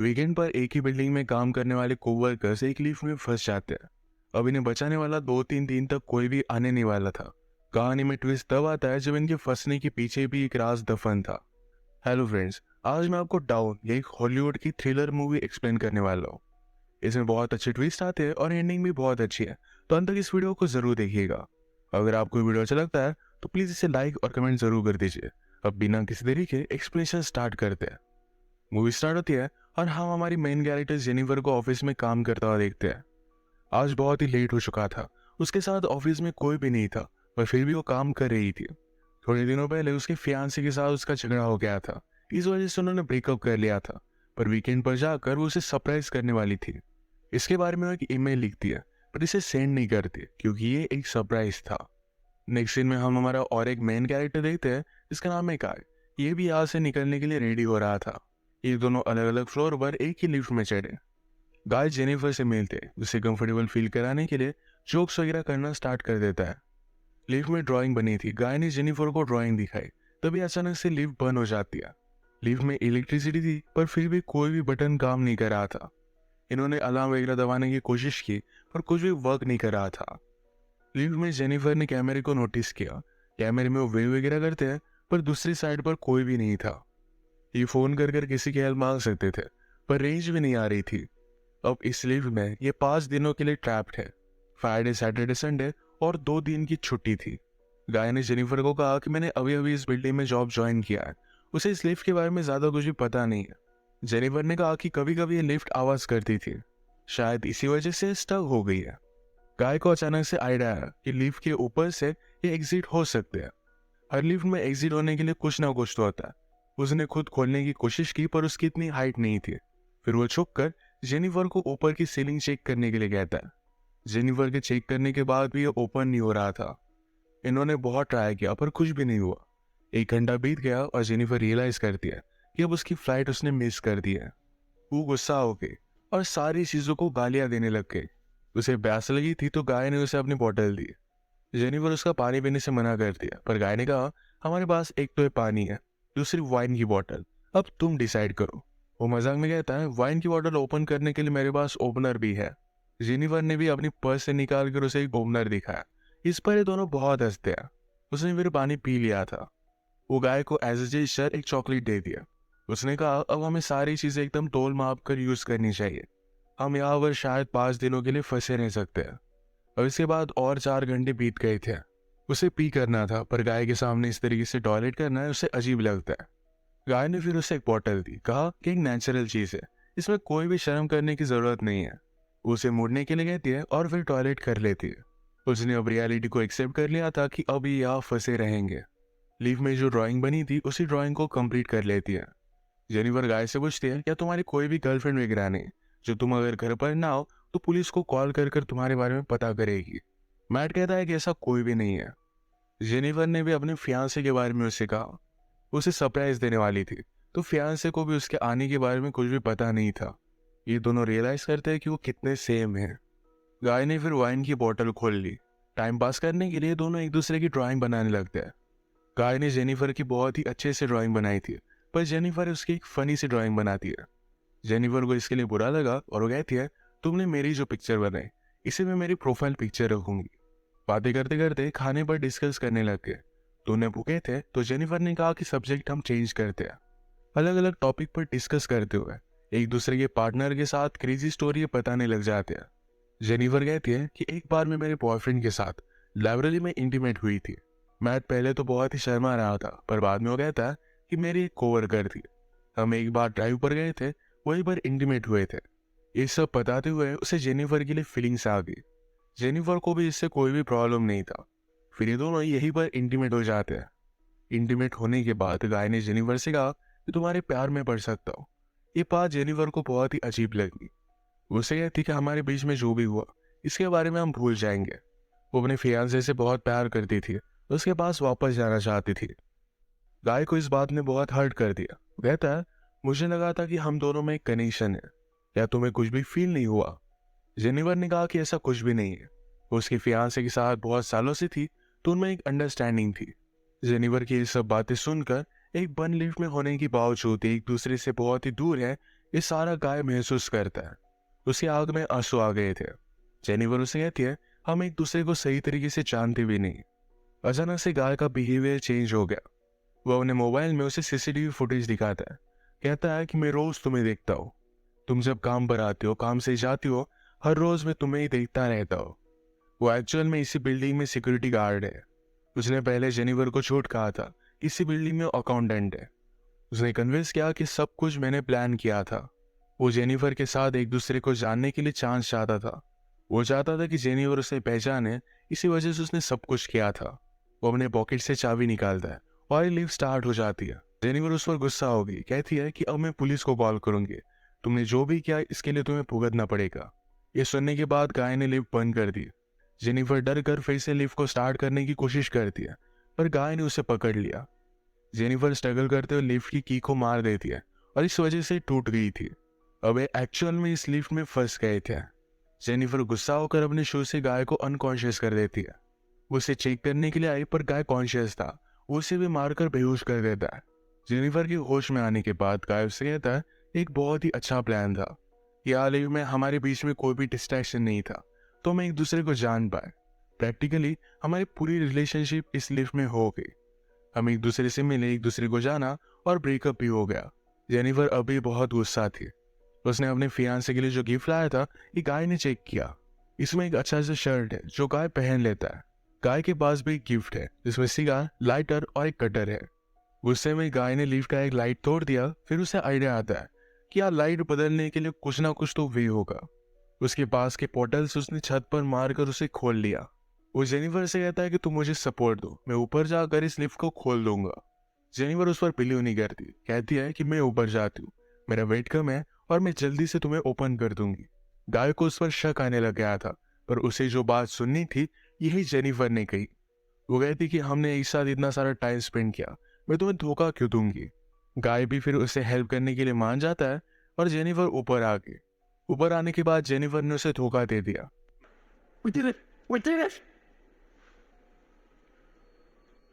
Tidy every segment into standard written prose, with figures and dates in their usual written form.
Weekend पर एक ही building में काम करने वाले कोवर्कर्स एक लिफ्ट में फंस जाते हैं। अब इन्हें बचाने वाला 2-3 दिन तक कोई भी आने नहीं वाला था। कहानी में ट्विस्ट तब आता है जब इनके फंसने के पीछे भी एक राज दफन था। हेलो फ्रेंड्स, आज मैं आपको डाउन ये एक हॉलीवुड की थ्रिलर मूवी एक्सप्लेन करने वाला हूँ। इसमें बहुत अच्छे ट्विस्ट आते हैं और एंडिंग भी बहुत अच्छी है, तो अंत तक इस वीडियो को जरूर देखिएगा। अगर आपको वीडियो अच्छा लगता है तो प्लीज इसे लाइक और कमेंट जरूर कर दीजिए। अब बिना किसी देरी के एक्सप्लेनेशन स्टार्ट करते हैं। मूवी स्टार्ट होती है और हम हमारी मेन कैरेक्टर जेनिफर को ऑफिस में काम करता हुआ देखते हैं। आज बहुत ही लेट हो चुका था। उसके साथ ऑफिस में कोई भी नहीं था, पर फिर भी वो काम कर रही थी। थोड़े दिनों पहले उसके फियांसे के साथ उसका झगड़ा हो गया था। इस वजह से उन्होंने ब्रेकअप कर लिया था, पर वीकेंड पर जाकर वो उसे सरप्राइज करने वाली थी। इसके बारे में वो एक ईमेल लिखती है, पर इसे सेंड नहीं करती क्योंकि ये एक सरप्राइज था। नेक्स्ट सीन में हम हमारा और एक मेन कैरेक्टर देखते हैं जिसका नाम है काय। ये भी यहाँ से निकलने के लिए रेडी हो रहा था। ये दोनों अलग अलग फ्लोर पर एक ही लिफ्ट में चढ़े। गाय जेनिफर से मिलते उसे कंफर्टेबल फील कराने के लिए जोक्स वगैरह करना स्टार्ट कर देता है। लिफ्ट में ड्राइंग बनी थी। गाय ने जेनिफर को ड्राइंग दिखाई, तभी अचानक से लिफ्ट बंद हो जाती है। लिफ्ट में इलेक्ट्रिसिटी थी, पर फिर भी कोई भी बटन काम नहीं कर रहा था। इन्होंने अलार्म वगैरह दबाने की कोशिश की, पर कुछ भी वर्क नहीं कर रहा था। लिफ्ट में जेनिफर ने कैमरे को नोटिस किया। कैमरे में वो वेव वगैरह करते हैं, पर दूसरी साइड पर कोई भी नहीं था। ये फोन कर कर किसी की हेल्प मांग सकते थे, पर रेंज भी नहीं आ रही थी। अब इस लिफ्ट में ये 5 दिनों के लिए ट्रैप्ड है। फ्राइडे, सैटरडे, संडे और 2 दिन की छुट्टी थी। गाय ने जेनिफर को कहा कि मैंने अभी अभी इस बिल्डिंग में जॉब ज्वाइन किया है, उसे इस लिफ्ट के बारे में ज्यादा कुछ भी पता नहीं है। जेनिफर ने कहा कि कभी कभी ये लिफ्ट आवाज करती थी, शायद इसी वजह से स्टक हो गई है। गाय को अचानक से आइडिया आया कि लिफ्ट के ऊपर से ये एग्जिट हो सकते हैं। हर लिफ्ट में एग्जिट होने के लिए कुछ ना कुछ तो होता है। उसने खुद खोलने की कोशिश की, पर उसकी इतनी हाइट नहीं थी। फिर वो छुप कर जेनिफर को ऊपर की सीलिंग चेक करने के लिए कहता है। जेनिफर के चेक करने के बाद भी ये ओपन नहीं हो रहा था। इन्होंने बहुत ट्राई किया, पर कुछ भी नहीं हुआ। 1 घंटा बीत गया और जेनिफर रियलाइज करती है कि अब उसकी फ्लाइट उसने मिस कर दी है। वो गुस्सा हो गई और सारी चीजों को गालियां देने लग गई। उसे प्यास लगी थी तो गाय ने उसे अपनी बोतल दी। जेनिफर उसका पानी पीने से मना कर दिया, पर गाय ने कहा हमारे पास एक तो ये पानी है, दूसरी वाइन की बोतल, अब तुम डिसाइड करो। वो मजाक में कहता है वाइन की बोतल ओपन करने के लिए मेरे पास ओपनर भी है। जेनिफर ने भी अपनी पर्स से निकाल कर उसे एक ओपनर दिखाया। इस पर ये दोनों बहुत हंसते हैं। उसने फिर पानी पी लिया था। वो गाय को एज ए जेस्चर एक चॉकलेट दे दिया। उसने कहा अब हमें सारी चीजें एकदम तोल माप कर यूज करनी चाहिए। हम यहाँ पर शायद 5 दिनों के लिए फंसे रह सकते हैं। और इसके बाद और 4 घंटे बीत गए थे। उसे पी करना था, पर गाय के सामने इस तरीके से टॉयलेट करना है उसे अजीब लगता है। गाय ने फिर उसे एक बॉटल दी, कहा कि एक नेचुरल चीज है, इसमें कोई भी शर्म करने की जरूरत नहीं है। वो उसे मुड़ने के लिए कहती है और फिर टॉयलेट कर लेती है। उसने अब रियलिटी को एक्सेप्ट कर लिया था कि अब ये यहाँ फंसे रहेंगे। लीव में जो ड्राइंग बनी थी उसी ड्राइंग को कंप्लीट कर लेती है। जेनिफर गाय से पूछती है क्या तुम्हारी कोई भी गर्लफ्रेंड वगैरह नहीं, जो तुम अगर घर पर ना हो तो पुलिस को कॉल कर कर तुम्हारे बारे में पता करेगी। मैट कहता है कि ऐसा कोई भी नहीं है। जेनिफर ने भी अपने फियांसे के बारे में उससे कहा। उसे सरप्राइज देने वाली थी, तो फियांसे को भी उसके आने के बारे में कुछ भी पता नहीं था। ये दोनों रियलाइज करते हैं कि वो कितने सेम हैं। गाय ने फिर वाइन की बोतल खोल ली। टाइम पास करने के लिए दोनों एक दूसरे की ड्राइंग बनाने लगते हैं। गाय ने जेनिफर की बहुत ही अच्छे से ड्राइंग बनाई थी, पर जेनिफर उसकी एक फनी सी ड्राइंग बनाती है। जेनिफर को इसके लिए बुरा लगा और वो कहती है तुमने मेरी जो पिक्चर बनाई इसे मैं मेरी प्रोफाइल पिक्चर रखूंगी। बातें करते करते खाने पर डिस्कस करने लग गए। दोनों भूखे थे तो जेनिफर ने कहा कि सब्जेक्ट हम चेंज करते हैं। अलग अलग टॉपिक पर डिस्कस करते हुए एक दूसरे के पार्टनर के साथ क्रेजी स्टोरी बताने लग जाते हैं। जेनिफर कहती है कि एक बार मैं मेरे बॉयफ्रेंड के साथ लाइब्रेरी में इंटीमेट हुई थी। मैट पहले तो बहुत ही शर्मा रहा था, पर बाद में वो कहता है कि मेरी एक कोवर्कर थी। हम एक बार ड्राइव पर गए थे, वहीं पर इंटीमेट हुए थे। ये सब बताते हुए उसे जेनिफर के लिए फीलिंग्स आ गई। जेनिफर को भी इससे कोई भी प्रॉब्लम नहीं था। फिर ये दोनों यहीं पर इंटीमेट हो जाते हैं। इंटीमेट होने के बाद गाय ने जेनिफर से कहा कि तुम्हारे प्यार में पड़ सकता हूँ। ये बात जेनिफर को बहुत ही अजीब लगी। उसे कहती कि हमारे बीच में जो भी हुआ इसके बारे में हम भूल जाएंगे। वो अपने फियांसे से बहुत प्यार करती थी, उसके पास वापस जाना चाहती थी। गाय को इस बात ने बहुत हर्ट कर दिया। कहता है मुझे लगा था कि हम दोनों में एक कनेक्शन है, या तुम्हें कुछ भी फील नहीं हुआ? जेनिफर ने कहा कि ऐसा कुछ भी नहीं है। वो उसके फियांसे के साथ बहुत सालों से थी, तो उनमें एक अंडरस्टैंडिंग थी। जेनिफर की ये सब बातें सुनकर एक बंद लिफ्ट में होने के बावजूद एक दूसरे से बहुत ही दूर है, ये सारा गाय महसूस करता है। उसकी आंख में आंसू आ गए थे। जेनिफर उसे कहती है, हम एक दूसरे को सही तरीके से जानते भी नहीं। अचानक से गाय का बिहेवियर चेंज हो गया। वह अपने मोबाइल में उसे सीसीटीवी फुटेज दिखाता है। कहता है कि मैं रोज तुम्हें देखता हूँ। तुम जब काम पर आते हो, काम से जाती हो, हर रोज मैं तुम्हें ही देखता रहता हूँ। वो एक्चुअल में इसी बिल्डिंग में सिक्योरिटी गार्ड है। उसने पहले जेनिफर को झूठ कहा था, इसी बिल्डिंग में अकाउंटेंट है। उसने कन्विंस किया कि सब कुछ मैंने प्लान किया था। वो जेनिफर के साथ एक दूसरे को जानने के लिए चांस चाहता था। वो चाहता था कि जेनिफर उसे पहचाने, इसी वजह से उसने सब कुछ किया था। वो अपने पॉकेट से चाबी निकालता है और लिफ्ट स्टार्ट हो जाती है। जेनिफर उस पर गुस्सा हो गई, कहती है कि अब मैं पुलिस को कॉल करूंगी। तुमने जो भी किया इसके लिए तुम्हें भुगतना पड़ेगा। ये सुनने के बाद गाय ने लिफ्ट बंद कर दी। जेनिफर डर कर फिर से लिफ्ट को स्टार्ट करने की कोशिश करती है, पर गाय ने उसे पकड़ लिया। जेनिफर स्ट्रगल करते हुए लिफ्ट की को मार देती है और इस वजह से टूट गई थी। अब वे एक्चुअल में इस लिफ्ट में फंस गए थे। जेनिफर गुस्सा होकर अपने शूज से गाय को अनकॉन्शियस कर देती है। वो उसे चेक करने के लिए आई, पर गाय कॉन्शियस था। वो उसे भी मारकर बेहोश कर देता है। जेनिफर के होश में आने के बाद गाय उससे कहता है, एक बहुत ही अच्छा प्लान था। यह लिफ्ट में हमारे बीच में कोई भी डिस्ट्रैक्शन नहीं था, तो हम एक दूसरे को जान पाए। प्रैक्टिकली हमारी पूरी रिलेशनशिप इस लिफ्ट में हो गई। हम एक दूसरे से मिले, एक दूसरे को जाना और ब्रेकअप भी हो गया। जेनिफर अभी बहुत गुस्सा थी। उसने अपने फियांसे के लिए जो गिफ्ट लाया था, ये गाय ने चेक किया। इसमें एक अच्छा सा शर्ट है जो गाय पहन लेता है। गाय के पास भी एक गिफ्ट है जिसमें सिगार, लाइटर और एक कटर है। गुस्से में गाय ने लिफ्ट का एक लाइट तोड़ दिया। फिर उसे आइडिया आता है कि यार लाइट बदलने के लिए कुछ ना कुछ तो वे होगा। उसके पास के पोर्टल्स उसने छत पर मारकर उसे खोल लिया। वो जेनिफर से कहता है कि तुम मुझे सपोर्ट दो, मैं ऊपर जाकर इस लिफ्ट को खोल दूंगा। जेनिफर उस पर बिलीव नहीं करती, कहती है कि मैं ऊपर जाती हूँ, मेरा वेट कम है और मैं जल्दी से तुम्हें ओपन कर दूंगी। गाय को उस पर शक आने लग गया था, पर उसे जो बात सुननी थी यही जेनिफर ने कही। वो कहती कि हमने एक साथ इतना सारा टाइम स्पेंड किया, मैं तुम्हें धोखा क्यों दूंगी। गाय भी फिर उसे हेल्प करने के लिए मान जाता है और जेनिफर ऊपर आ गई। ऊपर आने के बाद जेनिफर ने उसे धोखा दे दिया। We did it! We did it!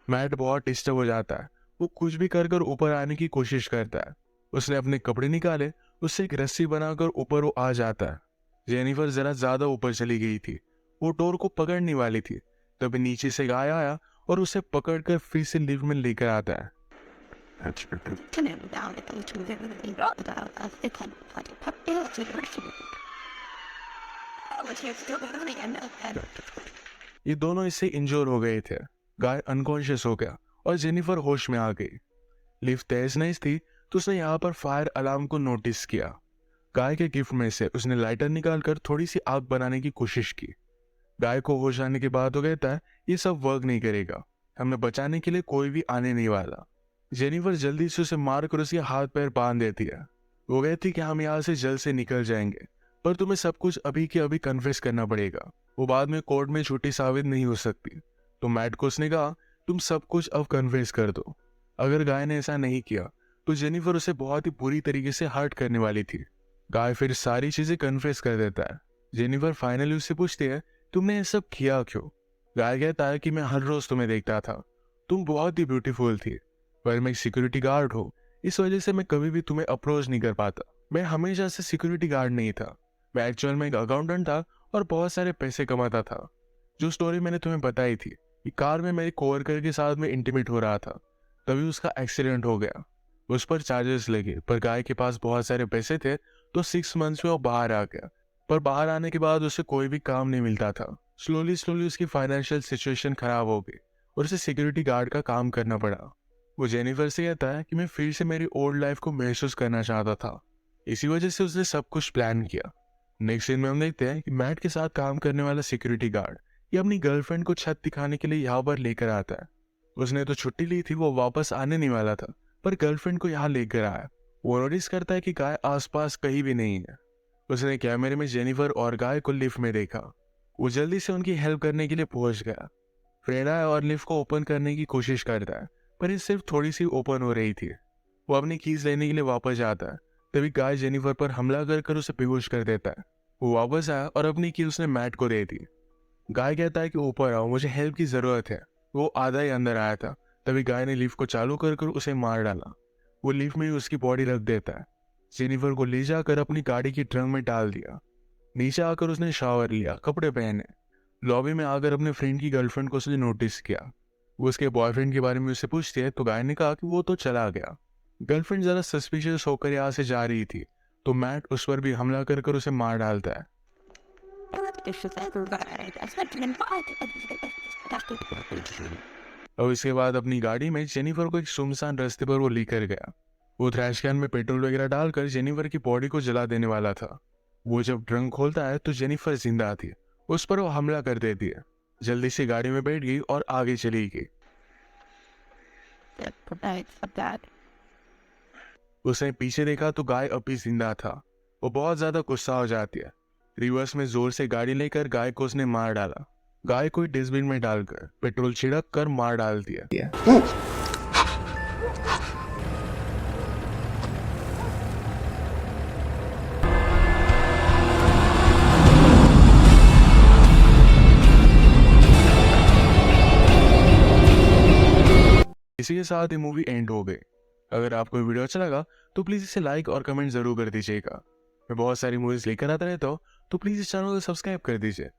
Matt बहुत डिस्टर्ब हो जाता है। वो कुछ भी कर कर ऊपर आने की कोशिश करता है। उसने अपने कपड़े निकाले, उससे एक रस्सी बनाकर ऊपर वो आ जाता है। जेनिफर जरा ज्यादा ऊपर चली गई थी। वो डोर को पकड़ने वाली थी, तभी नीचे से गाय आया और उसे पकड़कर फिर से लिफ्ट में लेकर आता है। Turn it down if you two everything got about us. It's like a puppy to the rest of it. But you're still running and that. ये दोनों इससे इंजोर हो गए थे। गाय अनकॉन्शियस हो गया और जेनिफर होश में आ गई। लिफ्ट तेज नहीं थी, तो उसने यहाँ पर फायर अलार्म को नोटिस किया। गाय के गिफ्ट में से उसने लाइटर निकालकर थोड़ी सी आग बनाने की कोशिश की। गाय को होश आने के बाद वो कहता है, ये सब वर्क नहीं करेगा, हमें बचाने के लिए कोई भी आने नहीं वाला। जेनिफर जल्दी से उसे मारकर उसके हाथ पैर बांध देती है। वो कहती कि हम यहाँ से जल्द से निकल जाएंगे, पर तुम्हें सब कुछ अभी के अभी कन्फेस करना पड़ेगा। वो बाद में कोर्ट में झूठी साबित नहीं हो सकती। तो मैट को उसने कहा, तुम सब कुछ अब कन्फेस कर दो। अगर गाय ने ऐसा नहीं किया तो जेनिफर उसे बहुत ही बुरी तरीके से हर्ट करने वाली थी। गाय फिर सारी चीजें कन्फेस कर देता है। जेनिफर फाइनली उससे पूछती है, तुमने ये सब किया क्यों। गाय कहता है कि मैं हर रोज तुम्हें देखता था, तुम बहुत ही ब्यूटीफुल थी, पर मैं एक सिक्योरिटी गार्ड हूँ, इस वजह से मैं कभी भी तुम्हें अप्रोच नहीं कर पाता। मैं हमेशा से सिक्योरिटी गार्ड नहीं था, मैं एक्चुअल में एक अकाउंटेंट था और बहुत सारे पैसे कमाता था। जो स्टोरी मैंने तुम्हें बताई थी, कि कार में मेरे कोवर्कर के साथ में इंटीमेट हो रहा था, तभी उसका एक्सीडेंट हो गया। उस पर चार्जेस लगे, पर गाय के पास बहुत सारे पैसे थे, तो 6 मंथ्स में वो बाहर आ गया। पर बाहर आने के बाद उसे कोई भी काम नहीं मिलता था। स्लोली स्लोली उसकी फाइनेंशियल सिचुएशन खराब हो गई और उसे सिक्योरिटी गार्ड का काम करना पड़ा। वो जेनिफर से कहता है कि मैं फिर से मेरी ओल्ड लाइफ को महसूस करना चाहता था, इसी वजह से उसने सब कुछ प्लान किया। नेक्स्ट सीन में हम देखते हैं कि मैट के साथ काम करने वाला सिक्योरिटी गार्ड ये अपनी गर्लफ्रेंड को छत दिखाने के लिए यहाँ पर लेकर आता है। उसने तो छुट्टी ली थी, वो वापस आने नहीं वाला था, पर गर्लफ्रेंड को यहाँ लेकर आया। वो नोटिस करता है कि गाय आसपास कहीं भी नहीं है। उसने कैमरे में जेनिफर और गाय को लिफ्ट में देखा। वो जल्दी से उनकी हेल्प करने के लिए पहुंच गया। फ्रेड आया और लिफ्ट को ओपन करने की कोशिश करता है, पर ये सिर्फ थोड़ी सी ओपन हो रही थी। वो अपनी कीज लेने के लिए वापस जाता है, तभी गाय जेनिफर पर हमला कर उसे बेहोश कर देता है। वो वापस आया और अपनी कीज उसने मैट को दे दी। गाय कहता है कि ऊपर आओ, मुझे हेल्प की जरूरत है। वो आधा ही अंदर आया था, तभी गाय ने लिफ्ट को चालू कर उसे मार डाला। वो लिफ्ट में ही उसकी बॉडी रख देता है। जेनिफर को ले जाकर अपनी गाड़ी की ट्रंक में डाल दिया। नीचे आकर उसने शावर लिया, कपड़े पहने। लॉबी में आकर अपने फ्रेंड की गर्लफ्रेंड को उसने नोटिस किया। वो उसके बॉयफ्रेंड के बारे में उससे पूछती है तो गाय ने कहा कि वो तो चला गया। गर्लफ्रेंड जरा सस्पिशियस होकर यहाँ से जा रही थी तो मैट उस पर भी हमला कर कर उसे मार डालता है। और इसके बाद अपनी गाड़ी में जेनिफर को एक सुनसान रास्ते पर वो लेकर गया। वो ट्रैश कैन में पेट्रोल वगैरह डालकर जेनिफर की बॉडी को जला देने वाला था। वो जब ट्रंक खोलता है तो जेनिफर जिंदा थी। उस पर वो हमला कर देती है। जल्दी से गाड़ी में बैठ गई और आगे चली गई। उसने पीछे देखा तो गाय अब भी जिंदा था। वो बहुत ज्यादा गुस्सा हो जाती है। रिवर्स में जोर से गाड़ी लेकर गाय को उसने मार डाला। गाय को डस्टबिन में डालकर पेट्रोल छिड़क कर मार डाल दिया। इसी के साथ ये मूवी एंड हो गई। अगर आपको वीडियो अच्छा लगा तो प्लीज इसे लाइक और कमेंट जरूर कर दीजिएगा। मैं बहुत सारी मूवीज लेकर आता रहता हूँ तो प्लीज इस चैनल को सब्सक्राइब कर दीजिए।